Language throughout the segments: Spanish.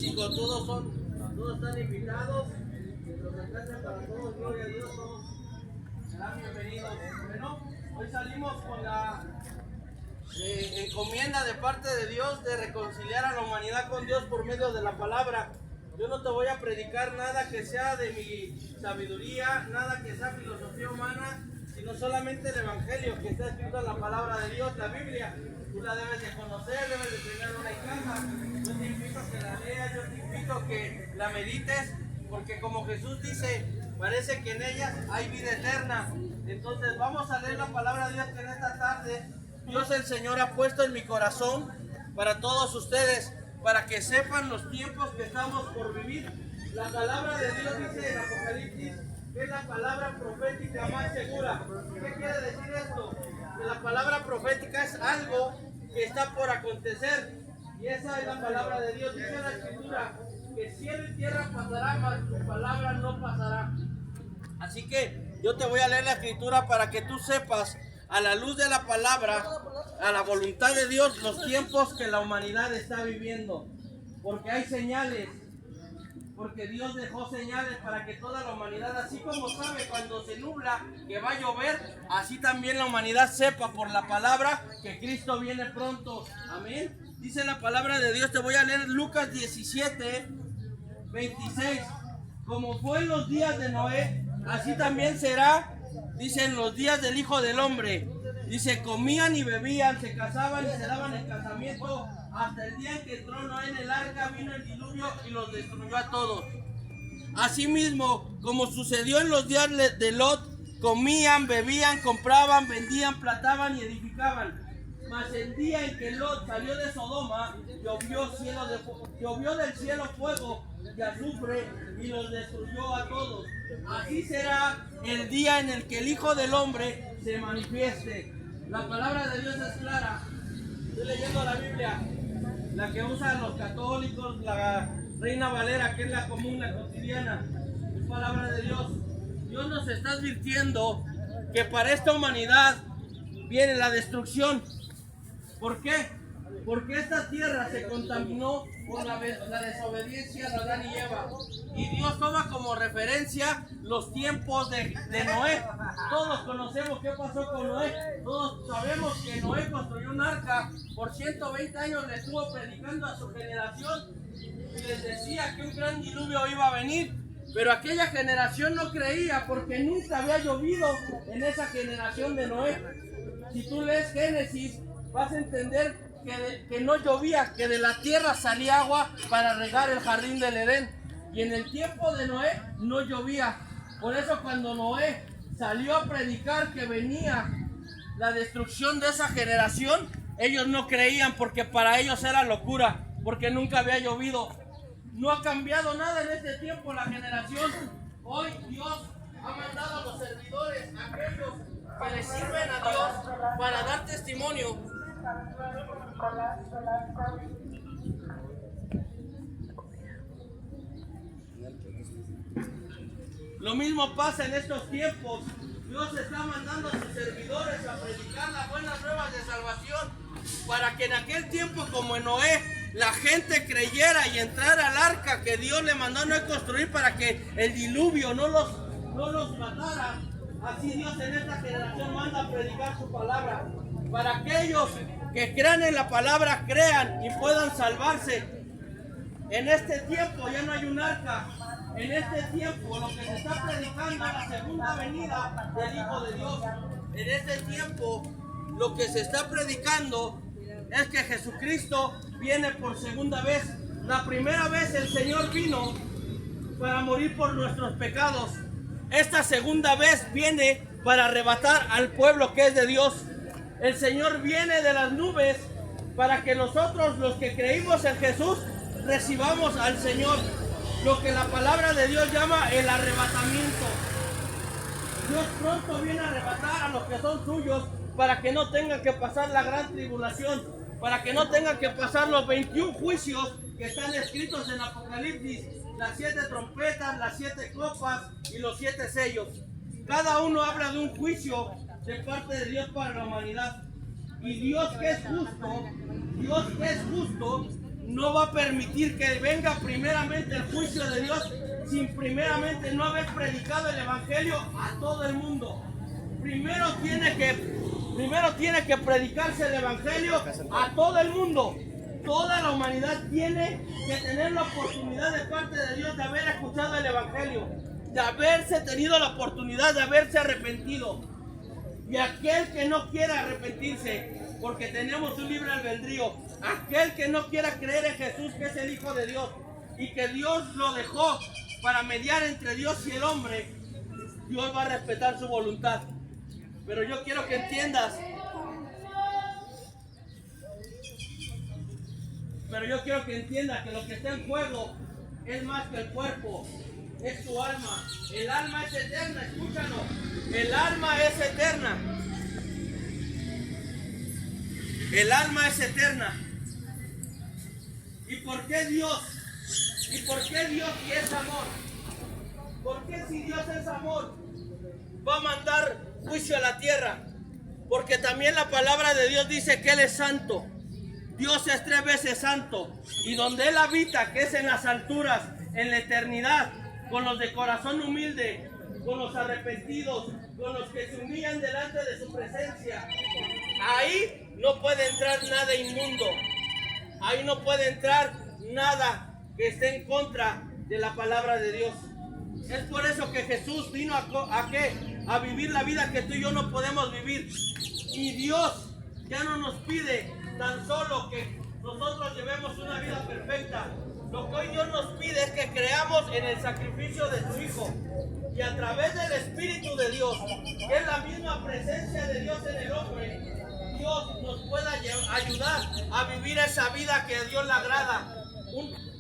Digo, todos están invitados. Los alcanzan para todos, gloria a Dios, todos serán bienvenidos. Bueno, hoy salimos con la encomienda de parte de Dios de reconciliar a la humanidad con Dios por medio de la palabra. Yo no te voy a predicar nada que sea de mi sabiduría, nada que sea filosofía humana, sino solamente el evangelio que está escrito en la palabra de Dios, la Biblia. Tú la debes de conocer, debes de tener una en casa. Yo te invito a que la leas, yo te invito a que la medites, porque como Jesús dice, parece que en ellas hay vida eterna. Entonces vamos a leer la palabra de Dios que en esta tarde Dios el Señor ha puesto en mi corazón para todos ustedes, para que sepan los tiempos que estamos por vivir. La palabra de Dios dice en Apocalipsis que es la palabra profética más segura. ¿Qué quiere decir esto? Que la palabra profética es algo que está por acontecer, y esa es la palabra de Dios. Dice la Escritura que cielo y tierra pasará, mas tu palabra no pasará. Así que yo te voy a leer la Escritura para que tú sepas, a la luz de la palabra, a la voluntad de Dios, los tiempos que la humanidad está viviendo. Porque hay señales, porque Dios dejó señales para que toda la humanidad, así como sabe cuando se nubla que va a llover, así también la humanidad sepa por la palabra que Cristo viene pronto. Amén. Dice la palabra de Dios, te voy a leer Lucas 17, 26. Como fue en los días de Noé, así también será, dice, en los días del Hijo del Hombre. Dice, comían y bebían, se casaban y se daban el casamiento, hasta el día en que entró Noé en el arca, vino el diluvio y los destruyó a todos. Asimismo, como sucedió en los días de Lot, comían, bebían, compraban, vendían, plantaban y edificaban. Mas el día en que Lot salió de Sodoma, llovió del cielo fuego y azufre y los destruyó a todos. Así será el día en el que el Hijo del Hombre se manifieste. La palabra de Dios es clara. Estoy leyendo la Biblia, la que usan los católicos, la Reina Valera, que es la común, la cotidiana. Es palabra de Dios. Dios nos está advirtiendo que para esta humanidad viene la destrucción. ¿Por qué? Porque esta tierra se contaminó por la desobediencia de Adán y Eva. Y Dios toma como referencia los tiempos de Noé. Todos conocemos qué pasó con Noé. Todos sabemos que Noé construyó un arca. Por 120 años le estuvo predicando a su generación y les decía que un gran diluvio iba a venir. Pero aquella generación no creía, porque nunca había llovido en esa generación de Noé. Si tú lees Génesis, vas a entender que no llovía, que de la tierra salía agua para regar el jardín del Edén. Y en el tiempo de Noé no llovía. Por eso cuando Noé salió a predicar que venía la destrucción de esa generación, ellos no creían, porque para ellos era locura, porque nunca había llovido. No ha cambiado nada en este tiempo la generación. Hoy Dios ha mandado a los servidores, aquellos que le sirven a Dios, para dar testimonio. Lo mismo pasa en estos tiempos. Dios está mandando a sus servidores a predicar las buenas nuevas de salvación, para que en aquel tiempo, como en Noé, la gente creyera y entrara al arca que Dios le mandó a Noé construir para que el diluvio no los matara. Así Dios en esta generación manda a predicar su palabra, para aquellos que crean en la palabra, crean y puedan salvarse. En este tiempo ya no hay un arca. En este tiempo lo que se está predicando es la segunda venida del Hijo de Dios. En este tiempo lo que se está predicando es que Jesucristo viene por segunda vez. La primera vez el Señor vino para morir por nuestros pecados. Esta segunda vez viene para arrebatar al pueblo que es de Dios. El Señor viene de las nubes para que nosotros, los que creímos en Jesús, recibamos al Señor. Lo que la palabra de Dios llama el arrebatamiento. Dios pronto viene a arrebatar a los que son suyos, para que no tengan que pasar la gran tribulación, para que no tengan que pasar los 21 juicios que están escritos en Apocalipsis, las 7 trompetas, las 7 copas y los 7 sellos. Cada uno habla de un juicio de parte de Dios para la humanidad. Y Dios que es justo, no va a permitir que venga primeramente el juicio de Dios sin primeramente no haber predicado el evangelio a todo el mundo. Primero tiene que predicarse el evangelio a todo el mundo. Toda la humanidad tiene que tener la oportunidad de parte de Dios de haber escuchado el evangelio, de haberse tenido la oportunidad de haberse arrepentido. Y aquel que no quiera arrepentirse, porque tenemos un libre albedrío, aquel que no quiera creer en Jesús, que es el Hijo de Dios, y que Dios lo dejó para mediar entre Dios y el hombre, Dios va a respetar su voluntad. Pero yo quiero que entiendas, que lo que está en juego es más que el cuerpo, es tu alma. El alma es eterna, escúchalo. El alma es eterna. El alma es eterna. ¿Y por qué Dios? ¿Y por qué Dios y es amor? ¿Por qué si Dios es amor va a mandar juicio a la tierra? Porque también la palabra de Dios dice que Él es santo. Dios es 3 veces santo. Y donde Él habita, que es en las alturas, en la eternidad, con los de corazón humilde, con los arrepentidos, con los que se humillan delante de su presencia, ahí no puede entrar nada inmundo. Ahí no puede entrar nada que esté en contra de la palabra de Dios. Es por eso que Jesús vino ¿a qué? A vivir la vida que tú y yo no podemos vivir. Y Dios ya no nos pide tan solo que nosotros llevemos una vida perfecta. Lo que hoy Dios nos pide es que creamos en el sacrificio de su Hijo. Y a través del Espíritu de Dios, que es la misma presencia de Dios en el hombre, Dios nos pueda ayudar a vivir esa vida que a Dios le agrada.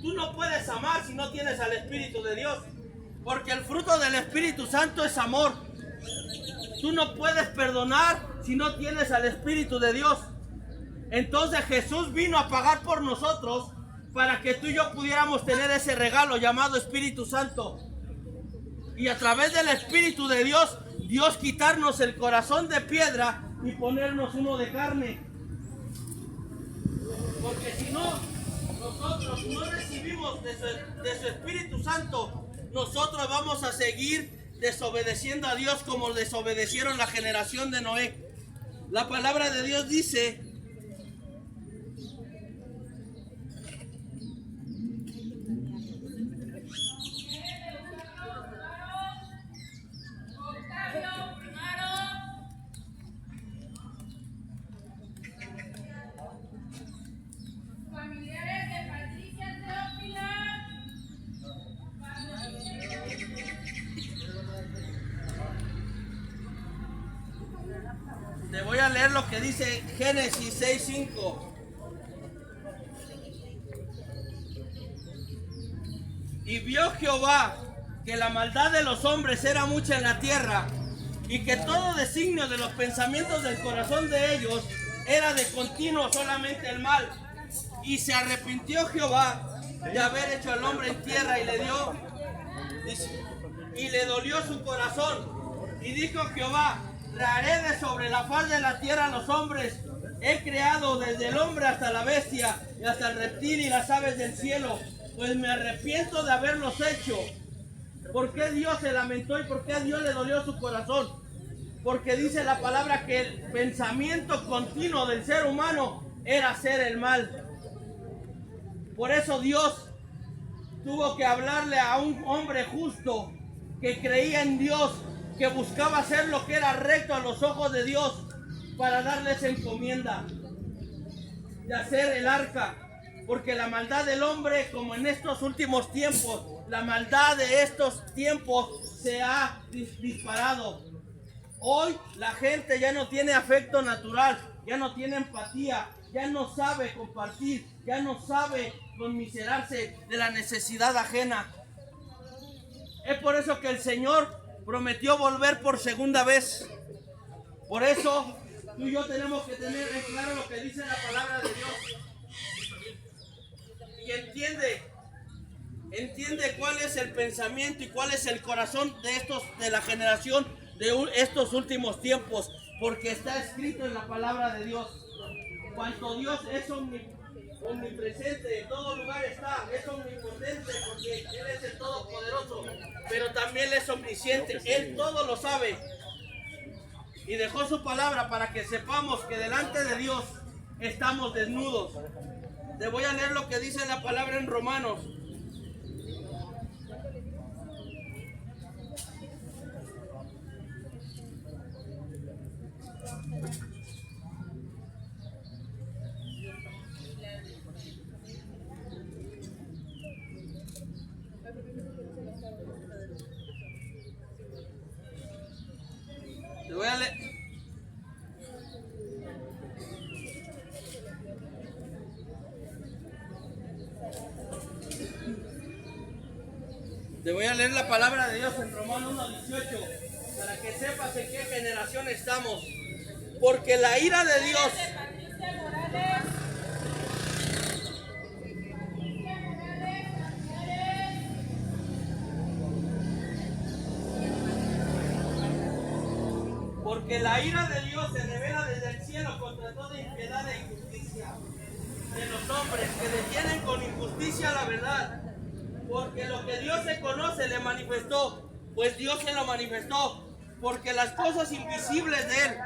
Tú no puedes amar si no tienes al Espíritu de Dios, porque el fruto del Espíritu Santo es amor. Tú no puedes perdonar si no tienes al Espíritu de Dios. Entonces Jesús vino a pagar por nosotros para que tú y yo pudiéramos tener ese regalo llamado Espíritu Santo. Y a través del Espíritu de Dios, Dios quitarnos el corazón de piedra y ponernos uno de carne. Porque si no, nosotros no recibimos de su Espíritu Santo, nosotros vamos a seguir desobedeciendo a Dios como desobedecieron la generación de Noé. La palabra de Dios dice: te voy a leer lo que dice Génesis 6:5. Y vio Jehová que la maldad de los hombres era mucha en la tierra, y que todo designio de los pensamientos del corazón de ellos era de continuo solamente el mal. Y se arrepintió Jehová de haber hecho al hombre en tierra, y le dolió su corazón. Y dijo Jehová: traeré de sobre la faz de la tierra a los hombres. He creado desde el hombre hasta la bestia, y hasta el reptil y las aves del cielo, pues me arrepiento de haberlos hecho. ¿Por qué Dios se lamentó y por qué a Dios le dolió su corazón? Porque dice la palabra que el pensamiento continuo del ser humano era hacer el mal. Por eso Dios tuvo que hablarle a un hombre justo que creía en Dios, que buscaba hacer lo que era recto a los ojos de Dios, para darles encomienda de hacer el arca. Porque la maldad del hombre, como en estos últimos tiempos, la maldad de estos tiempos se ha disparado. Hoy la gente ya no tiene afecto natural, ya no tiene empatía, ya no sabe compartir, ya no sabe conmiserarse de la necesidad ajena. Es por eso que el Señor prometió volver por segunda vez. Por eso tú y yo tenemos que tener en claro lo que dice la palabra de Dios. Y entiende cuál es el pensamiento y cuál es el corazón de la generación de estos últimos tiempos, porque está escrito en la palabra de Dios. Cuanto Dios es omnipresente, en todo lugar está, es omnipotente porque Él es el Todopoderoso, pero también es omnisciente, Él todo lo sabe. Y dejó su palabra para que sepamos que delante de Dios estamos desnudos. Te voy a leer lo que dice la palabra en Romanos. Te voy a leer. Te voy a leer la palabra de Dios en Romanos 1:18 para que sepas en qué generación estamos. Porque la ira de Dios Porque la ira de Dios se revela desde el cielo contra toda impiedad e injusticia de los hombres que detienen con injusticia la verdad. Porque lo que Dios se conoce le manifestó, pues Dios se lo manifestó, porque las cosas invisibles de Él.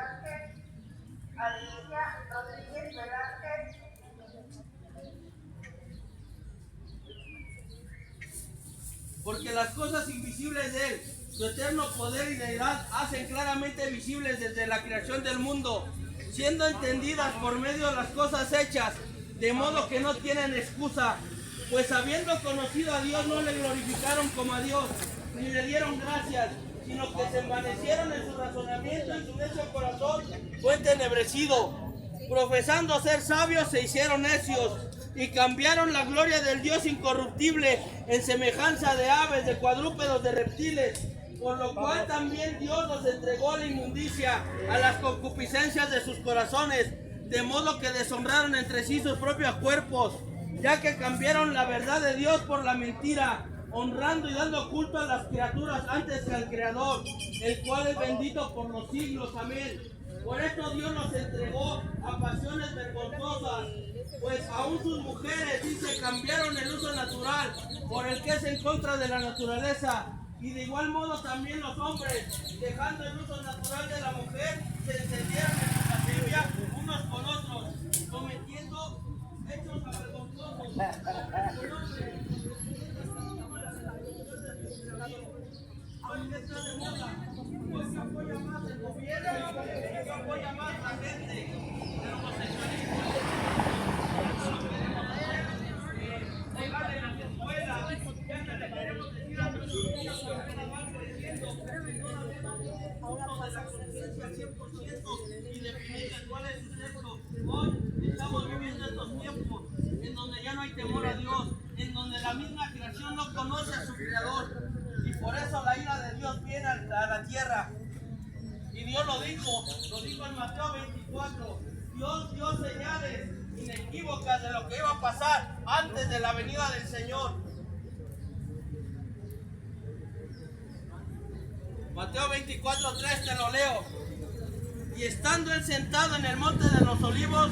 Porque las cosas invisibles de Él, su eterno poder y deidad, hacen claramente visibles desde la creación del mundo, siendo entendidas por medio de las cosas hechas, de modo que no tienen excusa. Pues habiendo conocido a Dios, no le glorificaron como a Dios, ni le dieron gracias, sino que se envanecieron en su razonamiento y su necio corazón fue entenebrecido. Profesando ser sabios, se hicieron necios y cambiaron la gloria del Dios incorruptible en semejanza de aves, de cuadrúpedos, de reptiles. Por lo cual también Dios los entregó a la inmundicia, a las concupiscencias de sus corazones, de modo que deshonraron entre sí sus propios cuerpos, ya que cambiaron la verdad de Dios por la mentira, honrando y dando culto a las criaturas antes que al Creador, el cual es bendito por los siglos. Amén. Por esto Dios nos entregó a pasiones vergonzosas, pues aún sus mujeres, dice, cambiaron el uso natural por el que es en contra de la naturaleza. Y de igual modo también los hombres, dejando el uso natural de la mujer, se encendieron en su lascivia unos con otros, cometiendo hechos avergonzosos. Hoy está de moda, hoy se apoya más el gobierno, se apoya más la gente del homosexualismo. Pegar en las escuelas, ya que le queremos decir a nuestros niños que apenas van creciendo, todavía no tienen punto de la conciencia al 100% y definir cuál es su sexo. Hoy estamos viviendo estos tiempos en donde ya no hay temor a Dios, en donde la misma creación no conoce a su Creador. Y por eso la ira de Dios viene a la tierra. Y Dios lo dijo en Mateo 24. Dios dio señales inequívocas de lo que iba a pasar antes de la venida del Señor. Mateo 24:3 te lo leo. Y estando él sentado en el monte de los olivos,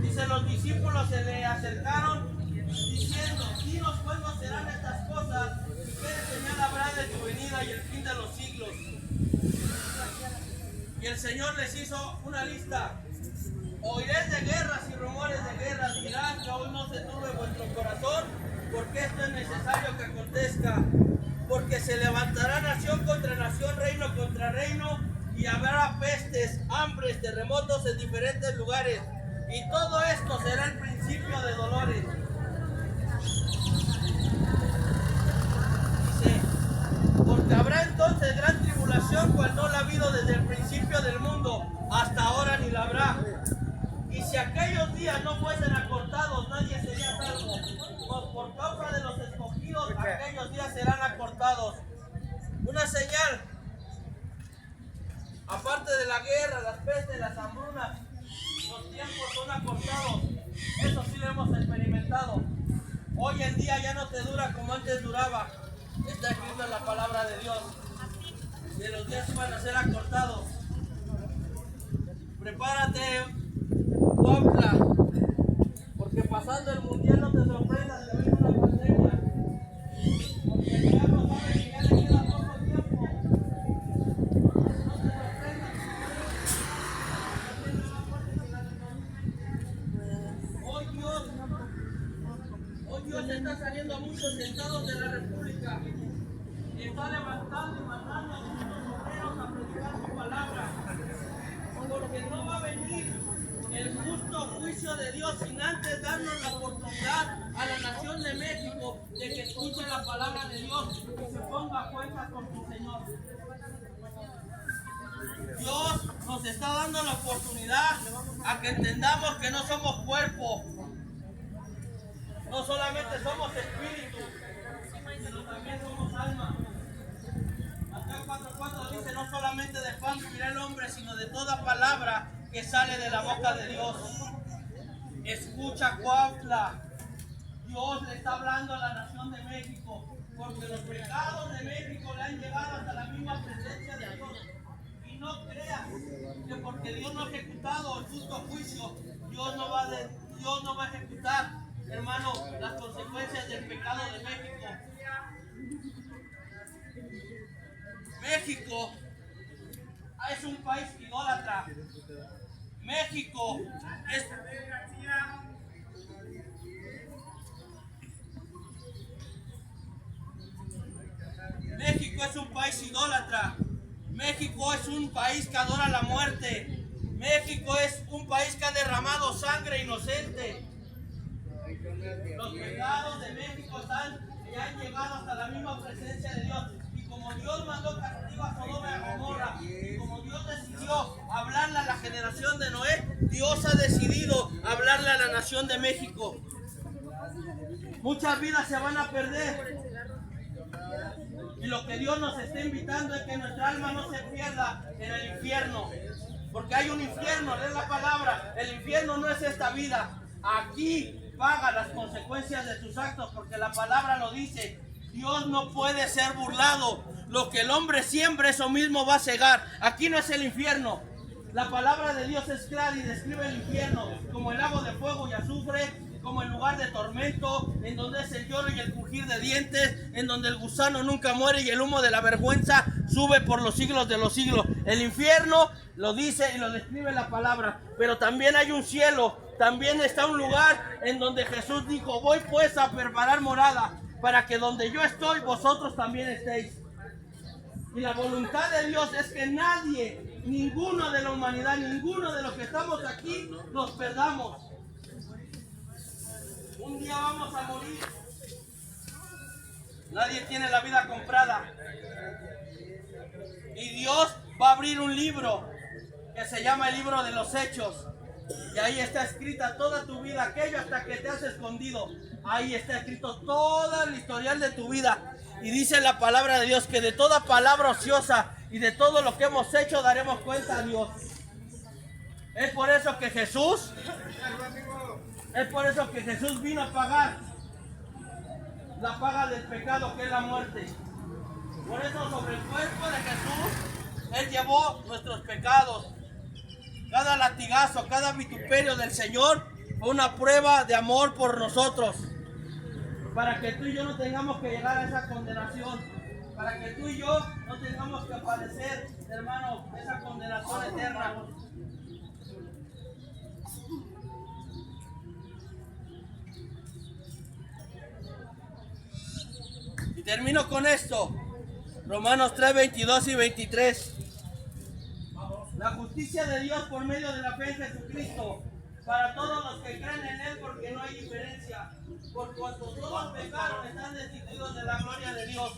dice, los discípulos se le acercaron diciendo, dinos cuándo serán estas cosas y qué señal habrá de tu venida y el fin de los siglos. Y el Señor les hizo una lista. Oiréis de guerras y rumores de guerras, mirad que aún no se turbe vuestro corazón, porque esto es necesario que acontezca. Porque se levantará nación contra nación, reino contra reino, y habrá pestes, hambres, terremotos en diferentes lugares. Y todo esto será el principio de dolores. Dice, porque habrá entonces gran tribulación, cual no la ha habido desde el principio del mundo, hasta ahora ni la habrá. Y si aquellos días no fuesen acortados, nadie sería salvo. Pues por causa de los escogidos, aquellos días serán acortados. Una señal, aparte de la guerra, las pestes, las hambrunas, los tiempos son acortados. Eso sí lo hemos experimentado. Hoy en día ya no te dura como antes duraba. Está escrito en la palabra de Dios. Que los días van a ser acortados. Prepárate, Cuautla, porque pasando el mundial no te sorprendas que venga una pandemia. Porque el diablo sabe que ya le queda poco tiempo. No te sorprendas. Hoy Dios está saliendo a muchos estados de la República y está levantando y mandando a muchos obreros a predicar su palabra. Porque no va a venir el justo juicio de Dios sin antes darnos la oportunidad a la nación de México de que escuche la palabra de Dios y se ponga a cuenta con su Señor. Dios nos está dando la oportunidad a que entendamos que no somos cuerpo, no solamente somos espíritu, sino también somos alma. Mateo 4:4 dice: no solamente de pan vivirá el hombre, sino de toda palabra que sale de la boca de Dios. Escucha, Cuautla, Dios le está hablando a la nación de México, porque los pecados de México le han llegado hasta la misma presencia de Dios. Y no creas que porque Dios no ha ejecutado el justo juicio, Dios no va a ejecutar, hermano, las consecuencias del pecado de México. México es un país idólatra. México es un país idólatra. México es un país que adora la muerte. México es un país que ha derramado sangre inocente. Los pecados de México ya han llegado hasta la misma presencia de Dios. Y como Dios mandó castigo a Sodoma y a Gomorra, y como Dios decidió hablarle a la generación de Noé, Dios ha decidido hablarle a la nación de México. Muchas vidas se van a perder. Y lo que Dios nos está invitando es que nuestra alma no se pierda en el infierno. Porque hay un infierno, lee la palabra. El infierno no es esta vida. Aquí paga las consecuencias de tus actos, porque la palabra lo dice. Dios no puede ser burlado. Lo que el hombre siembra, eso mismo va a segar. Aquí no es el infierno. La palabra de Dios es clara y describe el infierno como el lago de fuego y azufre, como el lugar de tormento, en donde es el lloro y el crujir de dientes, en donde el gusano nunca muere y el humo de la vergüenza sube por los siglos de los siglos. El infierno lo dice y lo describe la palabra, pero también hay un cielo, también está un lugar en donde Jesús dijo: voy pues a preparar morada, para que donde yo estoy, vosotros también estéis. Y la voluntad de Dios es que nadie, ninguno de la humanidad, ninguno de los que estamos aquí, nos perdamos. Un día vamos a morir. Nadie tiene la vida comprada. Y Dios va a abrir un libro que se llama el libro de los Hechos. Y ahí está escrita toda tu vida, aquello hasta que te has escondido. Ahí está escrito toda el historial de tu vida. Y dice la palabra de Dios que de toda palabra ociosa y de todo lo que hemos hecho daremos cuenta a Dios. Es por eso que Jesús vino a pagar la paga del pecado, que es la muerte. Por eso sobre el cuerpo de Jesús Él llevó nuestros pecados. Cada latigazo, cada vituperio del Señor fue una prueba de amor por nosotros, para que tú y yo no tengamos que llegar a esa condenación, para que tú y yo no tengamos que padecer, hermano, esa condenación eterna. Y termino con esto, Romanos 3, 22 y 23. La justicia de Dios por medio de la fe en Jesucristo, para todos los que creen en Él, porque no hay diferencia. Por cuanto todos pecaron, están destituidos de la gloria de Dios,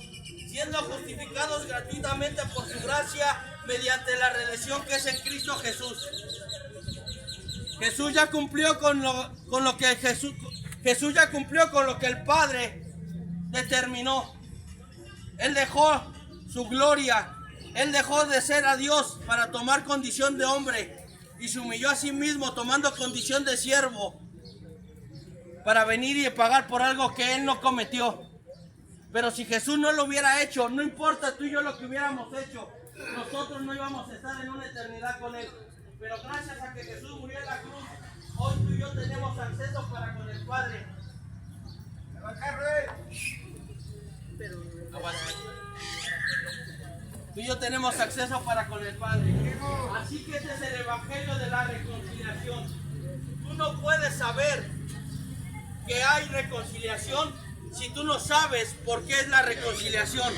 siendo justificados gratuitamente por su gracia, mediante la redención que es en Cristo Jesús. Jesús ya cumplió con lo que Jesús ya cumplió con lo que el Padre determinó. Él dejó su gloria. Él dejó de ser a Dios para tomar condición de hombre y se humilló a sí mismo tomando condición de siervo para venir y pagar por algo que Él no cometió. Pero si Jesús no lo hubiera hecho, no importa tú y yo lo que hubiéramos hecho, nosotros no íbamos a estar en una eternidad con Él. Pero gracias a que Jesús murió en la cruz, Hoy tú y yo tenemos acceso para con el Padre. Tú y yo tenemos acceso para con el Padre. Así que este es el Evangelio de la reconciliación. Tú no puedes saber que hay reconciliación si tú no sabes por qué es la reconciliación.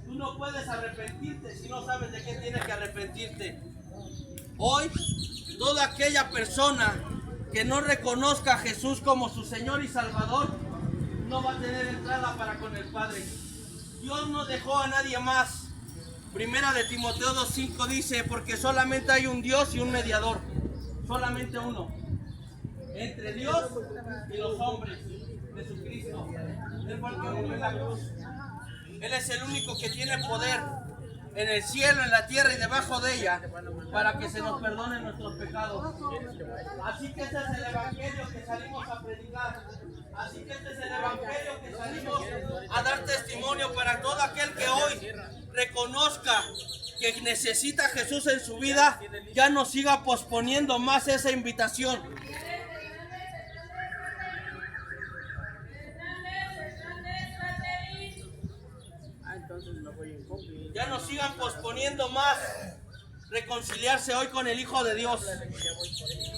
Tú no puedes arrepentirte si no sabes de qué tienes que arrepentirte. Hoy, toda aquella persona que no reconozca a Jesús como su Señor y Salvador, no va a tener entrada para con el Padre. Dios no dejó a nadie más. Primera de Timoteo 2:5 dice, porque solamente hay un Dios y un mediador, solamente uno, entre Dios y los hombres, Jesucristo. Él fue el que murió en la cruz. Él es el único que tiene poder en el cielo, en la tierra y debajo de ella, para que se nos perdonen nuestros pecados. Así que este es el Evangelio que salimos a predicar. Así que este es el Evangelio que salimos a dar testimonio para todo aquel que hoy reconozca que necesita a Jesús en su vida, ya no siga posponiendo más esa invitación. Ya no sigan posponiendo más reconciliarse hoy con el Hijo de Dios.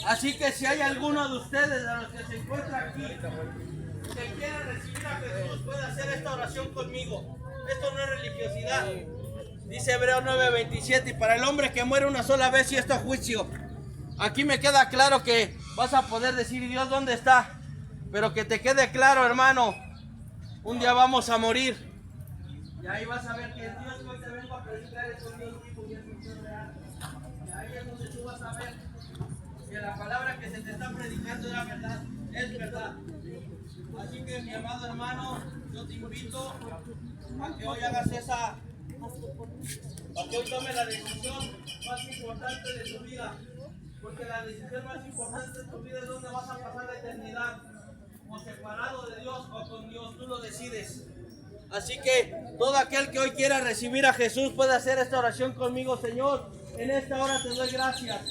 Así que si hay alguno de ustedes, de los que se encuentran aquí, que quiera recibir a Jesús, puede hacer esta oración conmigo. Esto no es religiosidad. Dice Hebreos 9:27, y para el hombre que muere una sola vez y esto es juicio. Aquí me queda claro que vas a poder decir, Dios, ¿dónde está? Pero que te quede claro, hermano, un día vamos a morir. Y ahí vas a ver que el Dios que hoy te vengo a predicar es un Dios vivo y es un Dios real. Y ahí es donde tú vas a ver que la palabra que se te está predicando era verdad, es verdad. Así que mi amado hermano, yo te invito a que hoy hagas a que hoy tomes la decisión más importante de tu vida. Porque la decisión más importante de tu vida es dónde vas a pasar la eternidad. O separado de Dios o con Dios, tú lo decides. Así que todo aquel que hoy quiera recibir a Jesús puede hacer esta oración conmigo. Señor, en esta hora te doy gracias.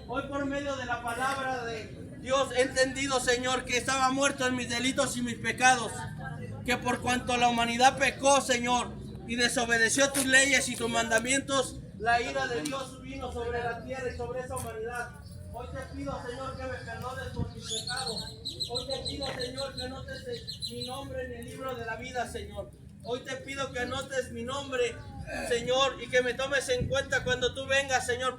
Hoy por medio de la palabra de Dios he entendido, Señor, que estaba muerto en mis delitos y mis pecados. Que por cuanto la humanidad pecó, Señor, y desobedeció tus leyes y tus mandamientos, la ira de Dios vino sobre la tierra y sobre esa humanidad. Hoy te pido, Señor, que me perdones por mis pecados. Hoy te pido, Señor, que anotes mi nombre en el libro de la vida, Señor. Hoy te pido que anotes mi nombre, Señor, y que me tomes en cuenta cuando tú vengas, Señor,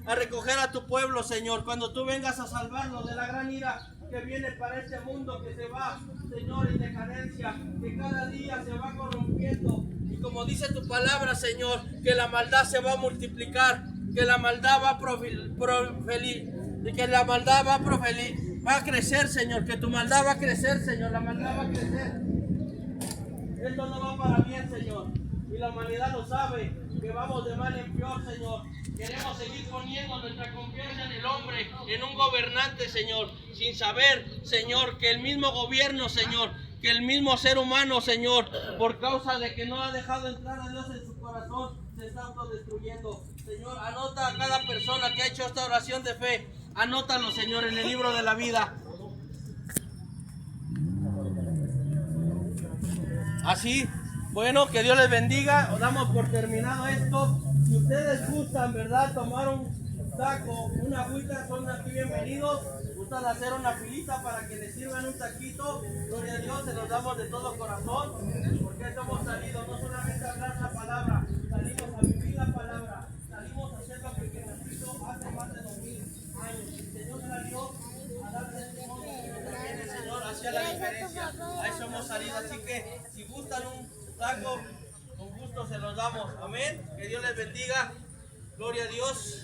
a recoger a tu pueblo, Señor. Cuando tú vengas a salvarlo de la gran ira que viene para este mundo que se va, Señor, en decadencia, que cada día se va corrompiendo. Y como dice tu palabra, Señor, que la maldad se va a multiplicar, que la maldad va a crecer, Señor, que tu maldad va a crecer, Señor, la maldad va a crecer. Esto no va para bien, Señor, y la humanidad lo sabe, que vamos de mal en peor, Señor. Queremos seguir poniendo nuestra confianza en el hombre, en un gobernante, Señor, sin saber, Señor, que el mismo gobierno, Señor, que el mismo ser humano, Señor, por causa de que no ha dejado entrar a Dios en su corazón, se está autodestruyendo. Señor, anota a cada persona que ha hecho esta oración de fe, anótalo, Señor, en el libro de la vida. Así, bueno, que Dios les bendiga. Damos por terminado esto. Si ustedes gustan, ¿verdad?, tomar un taco, una agüita, son aquí bienvenidos. Gustan hacer una filita para que les sirvan un taquito. Gloria a Dios, se los damos de todo corazón. Porque estamos salidos, no solamente a hablar la palabra, salimos a vivir la palabra. Salimos a hacer lo que Jesucristo hace más de 2000 años. El Señor salió a dar testimonio que también el Señor hacía la diferencia. A eso hemos salido. Así que si gustan un taco, con gusto se los damos. Amén. Que Dios les bendiga. Gloria a Dios.